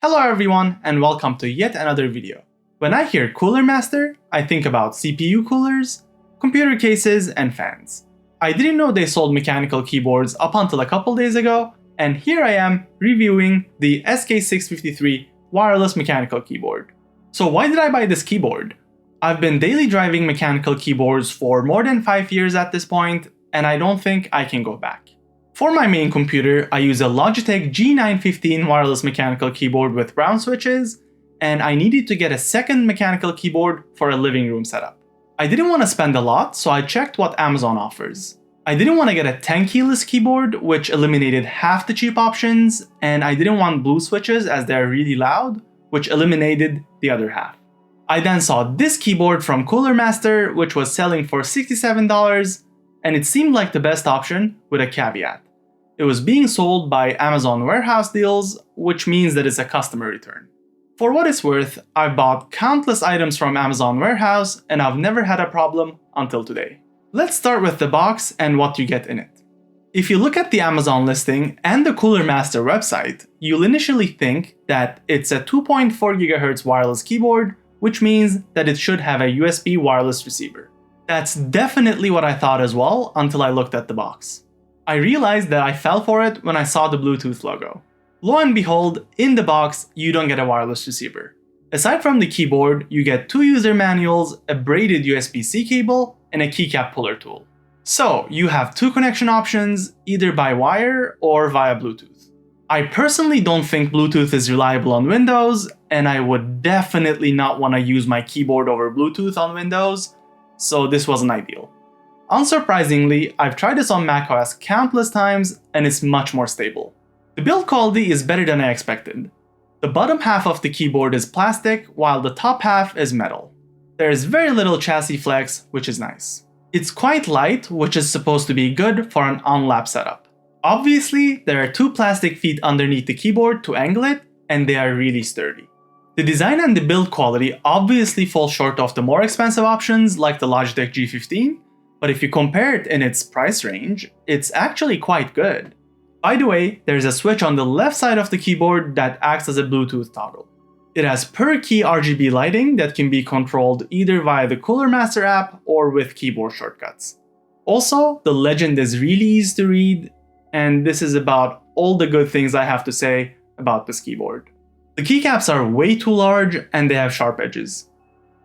Hello everyone and welcome to yet another video. When I hear Cooler Master, I think about CPU coolers, computer cases, and fans. I didn't know they sold mechanical keyboards up until a couple days ago, and here I am reviewing the SK653 wireless mechanical keyboard. So why did I buy this keyboard? I've been daily driving mechanical keyboards for more than 5 years at this point, and I don't think I can go back. For my main computer, I use a Logitech G915 wireless mechanical keyboard with brown switches, and I needed to get a second mechanical keyboard for a living room setup. I didn't want to spend a lot, so I checked what Amazon offers. I didn't want to get a 10 keyless keyboard, which eliminated half the cheap options, and I didn't want blue switches as they're really loud, which eliminated the other half. I then saw this keyboard from Cooler Master, which was selling for $67, and it seemed like the best option with a caveat. It was being sold by Amazon warehouse deals, which means that it's a customer return. For what it's worth, I've bought countless items from Amazon warehouse and I've never had a problem until today. Let's start with the box and what you get in it. If you look at the Amazon listing and the Cooler Master website, you'll initially think that it's a 2.4 GHz wireless keyboard, which means that it should have a USB wireless receiver. That's definitely what I thought as well until I looked at the box. I realized that I fell for it when I saw the Bluetooth logo. Lo and behold, in the box, you don't get a wireless receiver. Aside from the keyboard, you get 2 user manuals, a braided USB-C cable, and a keycap puller tool. So, you have 2 connection options, either by wire or via Bluetooth. I personally don't think Bluetooth is reliable on Windows, and I would definitely not want to use my keyboard over Bluetooth on Windows, so this wasn't ideal. Unsurprisingly, I've tried this on macOS countless times and it's much more stable. The build quality is better than I expected. The bottom half of the keyboard is plastic while the top half is metal. There is very little chassis flex, which is nice. It's quite light, which is supposed to be good for an on-lap setup. Obviously, there are 2 plastic feet underneath the keyboard to angle it, and they are really sturdy. The design and the build quality obviously fall short of the more expensive options like the Logitech G15, but if you compare it in its price range, it's actually quite good. By the way, there's a switch on the left side of the keyboard that acts as a Bluetooth toggle. It has per key RGB lighting that can be controlled either via the Cooler Master app or with keyboard shortcuts. Also, the legend is really easy to read, and this is about all the good things I have to say about this keyboard. The keycaps are way too large and they have sharp edges.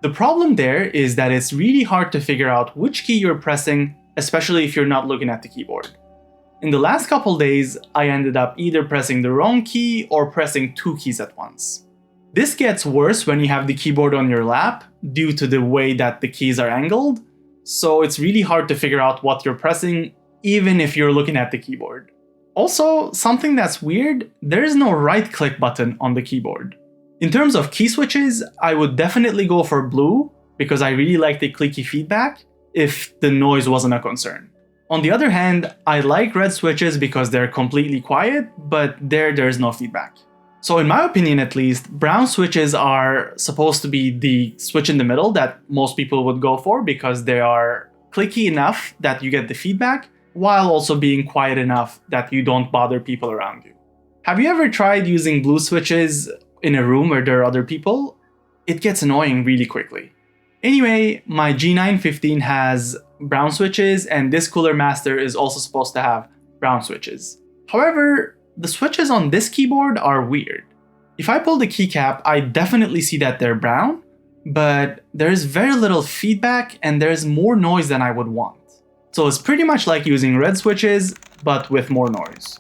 The problem there is that it's really hard to figure out which key you're pressing, especially if you're not looking at the keyboard. In the last couple days, I ended up either pressing the wrong key or pressing 2 keys at once. This gets worse when you have the keyboard on your lap due to the way that the keys are angled, so it's really hard to figure out what you're pressing even if you're looking at the keyboard. Also, something that's weird, there is no right-click button on the keyboard. In terms of key switches, I would definitely go for blue because I really like the clicky feedback if the noise wasn't a concern. On the other hand, I like red switches because they're completely quiet, but there's no feedback. So in my opinion at least, brown switches are supposed to be the switch in the middle that most people would go for because they are clicky enough that you get the feedback while also being quiet enough that you don't bother people around you. Have you ever tried using blue switches in a room where there are other people? It gets annoying really quickly. Anyway, my G915 has brown switches and this Cooler Master is also supposed to have brown switches. However, the switches on this keyboard are weird. If I pull the keycap, I definitely see that they're brown, but there's very little feedback and there's more noise than I would want. So it's pretty much like using red switches, but with more noise.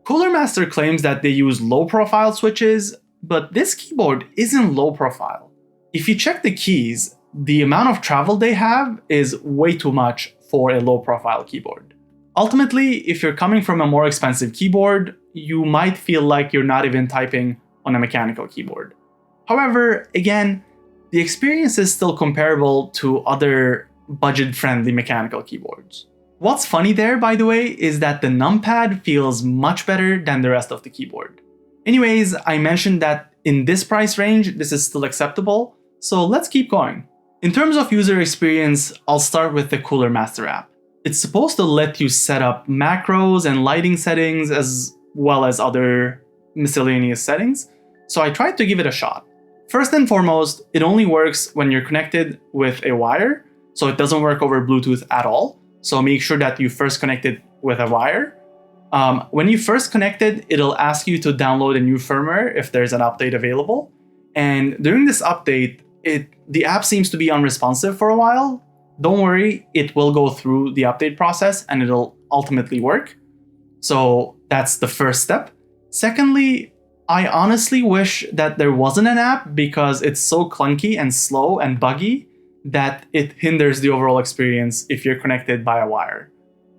Cooler Master claims that they use low profile switches, but this keyboard isn't low profile. If you check the keys, the amount of travel they have is way too much for a low profile keyboard. Ultimately, if you're coming from a more expensive keyboard, you might feel like you're not even typing on a mechanical keyboard. However, again, the experience is still comparable to other budget-friendly mechanical keyboards. What's funny there, by the way, is that the numpad feels much better than the rest of the keyboard. Anyways, I mentioned that in this price range, this is still acceptable, so let's keep going. In terms of user experience, I'll start with the Cooler Master app. It's supposed to let you set up macros and lighting settings as well as other miscellaneous settings, So I tried to give it a shot. First and foremost, it only works when you're connected with a wire, so it doesn't work over Bluetooth at all. So make sure that you first connect it with a wire. When you first connect it, it'll ask you to download a new firmware if there's an update available. And during this update, the app seems to be unresponsive for a while. Don't worry, it will go through the update process and it'll ultimately work. So that's the first step. Secondly, I honestly wish that there wasn't an app because it's so clunky and slow and buggy that it hinders the overall experience if you're connected by a wire.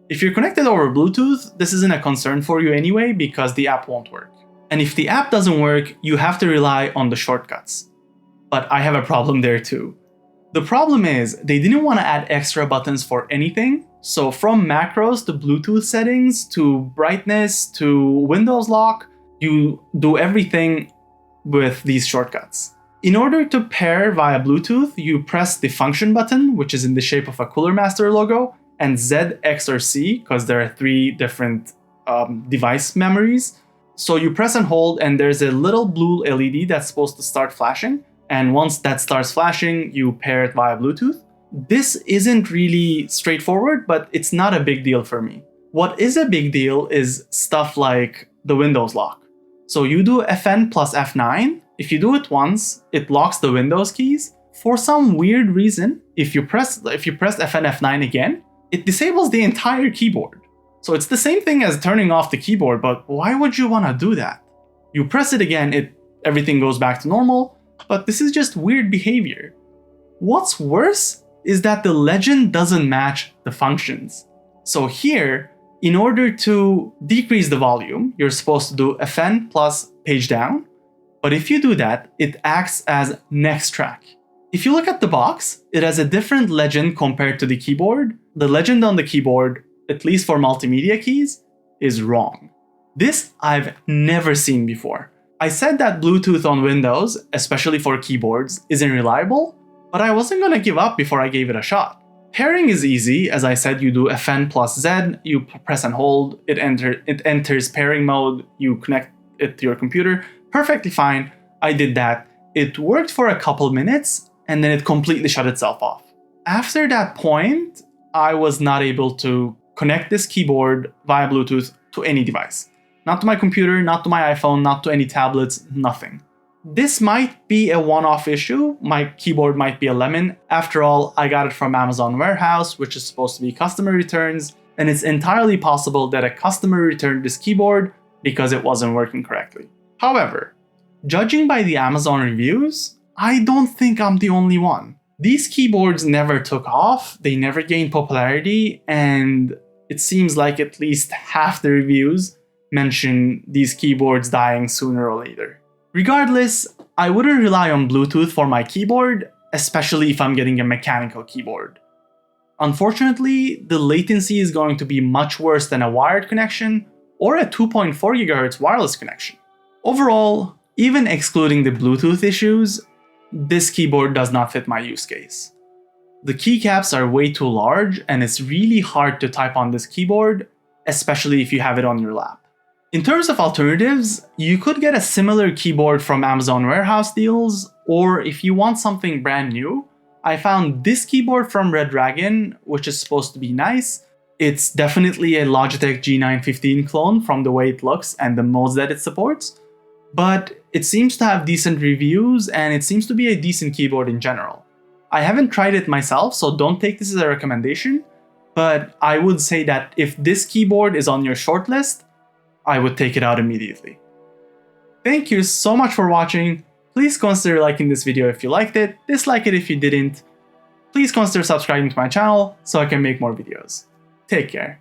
If you're connected over Bluetooth, this isn't a concern for you anyway because the app won't work. And if the app doesn't work, you have to rely on the shortcuts. But I have a problem there too. The problem is they didn't want to add extra buttons for anything. So from macros to Bluetooth settings to brightness to Windows lock, you do everything with these shortcuts. In order to pair via Bluetooth, you press the function button, which is in the shape of a Cooler Master logo, and Z, X, or C, because there are 3 different device memories. So you press and hold, and there's a little blue LED that's supposed to start flashing. And once that starts flashing, you pair it via Bluetooth. This isn't really straightforward, but it's not a big deal for me. What is a big deal is stuff like the Windows lock. So you do Fn plus F9. If you do it once, it locks the Windows keys. For some weird reason, if you press Fn F9 again, it disables the entire keyboard. So it's the same thing as turning off the keyboard, but why would you want to do that? You press it again, everything goes back to normal, but this is just weird behavior. What's worse is that the legend doesn't match the functions. So here, in order to decrease the volume, you're supposed to do Fn plus page down, but if you do that, it acts as next track. If you look at the box, it has a different legend compared to the keyboard. The legend on the keyboard, at least for multimedia keys, is wrong. This I've never seen before. I said that Bluetooth on Windows, especially for keyboards, isn't reliable, but I wasn't gonna give up before I gave it a shot. Pairing is easy. As I said, you do Fn plus Z, you press and hold, it enters pairing mode, you connect it to your computer. Perfectly fine, I did that. It worked for a couple minutes, and then it completely shut itself off. After that point, I was not able to connect this keyboard via Bluetooth to any device. Not to my computer, not to my iPhone, not to any tablets, nothing. This might be a one-off issue. My keyboard might be a lemon. After all, I got it from Amazon Warehouse, which is supposed to be customer returns, and it's entirely possible that a customer returned this keyboard because it wasn't working correctly. However, judging by the Amazon reviews, I don't think I'm the only one. These keyboards never took off, they never gained popularity, and it seems like at least half the reviews mention these keyboards dying sooner or later. Regardless, I wouldn't rely on Bluetooth for my keyboard, especially if I'm getting a mechanical keyboard. Unfortunately, the latency is going to be much worse than a wired connection or a 2.4 GHz wireless connection. Overall, even excluding the Bluetooth issues, this keyboard does not fit my use case. The keycaps are way too large and it's really hard to type on this keyboard, especially if you have it on your lap. In terms of alternatives, you could get a similar keyboard from Amazon Warehouse deals, or if you want something brand new, I found this keyboard from Red Dragon, which is supposed to be nice. It's definitely a Logitech G915 clone from the way it looks and the modes that it supports, but it seems to have decent reviews and it seems to be a decent keyboard in general. I haven't tried it myself, so don't take this as a recommendation, but I would say that if this keyboard is on your shortlist, I would take it out immediately. Thank you so much for watching. Please consider liking this video if you liked it, dislike it if you didn't. Please consider subscribing to my channel so I can make more videos. Take care.